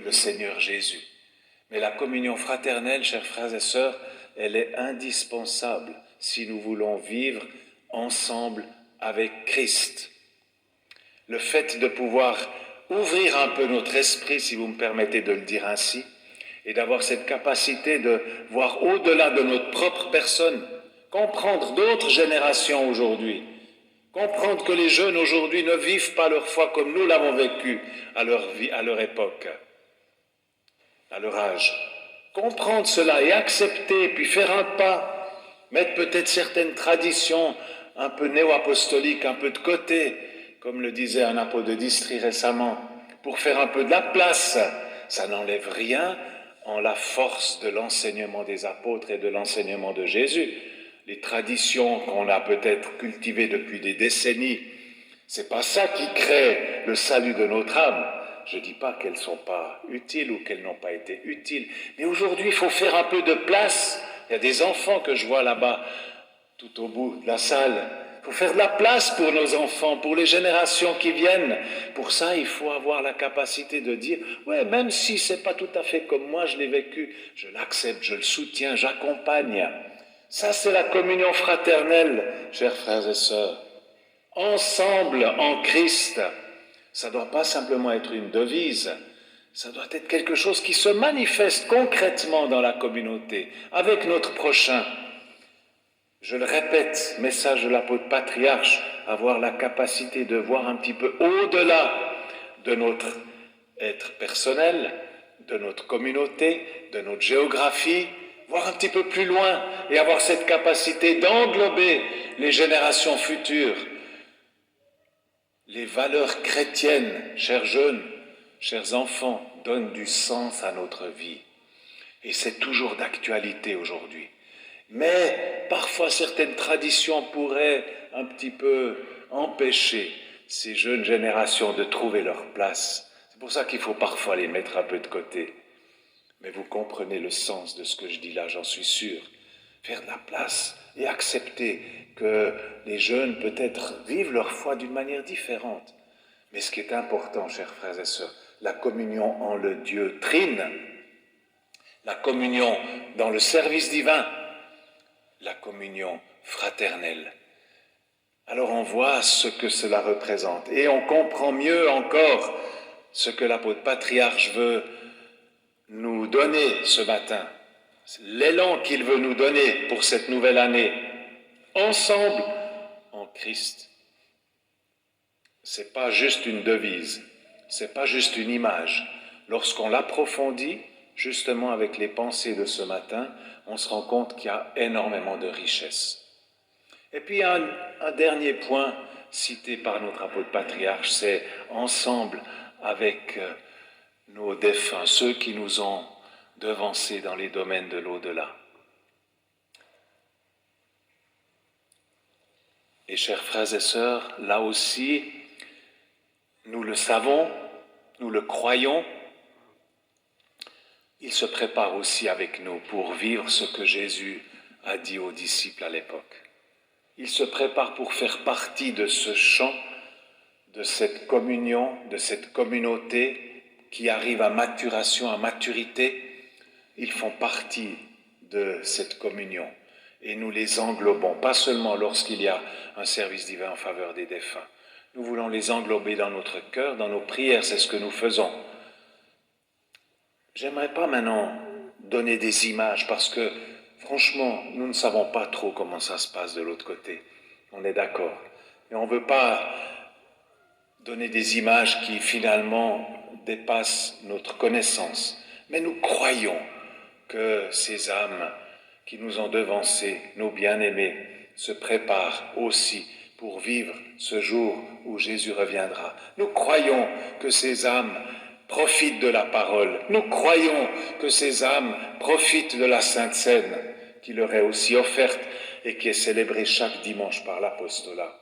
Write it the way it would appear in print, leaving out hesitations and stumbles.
le Seigneur Jésus. Mais la communion fraternelle, chers frères et sœurs, elle est indispensable si nous voulons vivre ensemble avec Christ. Le fait de pouvoir ouvrir un peu notre esprit, si vous me permettez de le dire ainsi, et d'avoir cette capacité de voir au-delà de notre propre personne, comprendre d'autres générations aujourd'hui, comprendre que les jeunes aujourd'hui ne vivent pas leur foi comme nous l'avons vécu à leur vie, à leur époque, à leur âge. Comprendre cela et accepter, puis faire un pas, mettre peut-être certaines traditions un peu néo-apostoliques, un peu de côté, comme le disait un apôtre de Distri récemment, pour faire un peu de la place. Ça n'enlève rien en la force de l'enseignement des apôtres et de l'enseignement de Jésus. Les traditions qu'on a peut-être cultivées depuis des décennies, c'est pas ça qui crée le salut de notre âme. Je ne dis pas qu'elles ne sont pas utiles ou qu'elles n'ont pas été utiles, mais aujourd'hui il faut faire un peu de place. Il y a des enfants que je vois là-bas, tout au bout de la salle. Il faut faire de la place pour nos enfants, pour les générations qui viennent. Pour ça, il faut avoir la capacité de dire, ouais, même si ce n'est pas tout à fait comme moi je l'ai vécu, je l'accepte, je le soutiens, j'accompagne. Ça, c'est la communion fraternelle, chers frères et sœurs. Ensemble en Christ, ça ne doit pas simplement être une devise, ça doit être quelque chose qui se manifeste concrètement dans la communauté, avec notre prochain. Je le répète, message de l'apôtre patriarche, avoir la capacité de voir un petit peu au-delà de notre être personnel, de notre communauté, de notre géographie, voir un petit peu plus loin et avoir cette capacité d'englober les générations futures. Les valeurs chrétiennes, chers jeunes, chers enfants, donnent du sens à notre vie. Et c'est toujours d'actualité aujourd'hui. Mais parfois certaines traditions pourraient un petit peu empêcher ces jeunes générations de trouver leur place. C'est pour ça qu'il faut parfois les mettre un peu de côté. Mais vous comprenez le sens de ce que je dis là, j'en suis sûr. Faire de la place et accepter que les jeunes peut-être vivent leur foi d'une manière différente. Mais ce qui est important, chers frères et sœurs, la communion en le Dieu trine, la communion dans le service divin, la communion fraternelle. Alors on voit ce que cela représente et on comprend mieux encore ce que l'apôtre patriarche veut nous donner ce matin, l'élan qu'il veut nous donner pour cette nouvelle année, ensemble en Christ. C'est pas juste une devise, c'est pas juste une image. Lorsqu'on l'approfondit, justement avec les pensées de ce matin, on se rend compte qu'il y a énormément de richesse. Et puis un dernier point cité par notre apôtre patriarche, c'est ensemble avec nos défunts, ceux qui nous ont devancés dans les domaines de l'au-delà. Et chers frères et sœurs, là aussi, nous le savons, nous le croyons, il se prépare aussi avec nous pour vivre ce que Jésus a dit aux disciples à l'époque. Il se prépare pour faire partie de ce champ, de cette communion, de cette communauté qui arrive à maturation, à maturité. Ils font partie de cette communion et nous les englobons, pas seulement lorsqu'il y a un service divin en faveur des défunts. Nous voulons les englober dans notre cœur, dans nos prières, c'est ce que nous faisons. J'aimerais pas maintenant donner des images parce que franchement, nous ne savons pas trop comment ça se passe de l'autre côté. On est d'accord. Et on ne veut pas donner des images qui finalement dépassent notre connaissance. Mais nous croyons que ces âmes qui nous ont devancés, nos bien-aimés, se préparent aussi pour vivre ce jour où Jésus reviendra. Nous croyons que ces âmes profitent de la parole. Nous croyons que ces âmes profitent de la Sainte Seine qui leur est aussi offerte et qui est célébrée chaque dimanche par l'apostolat.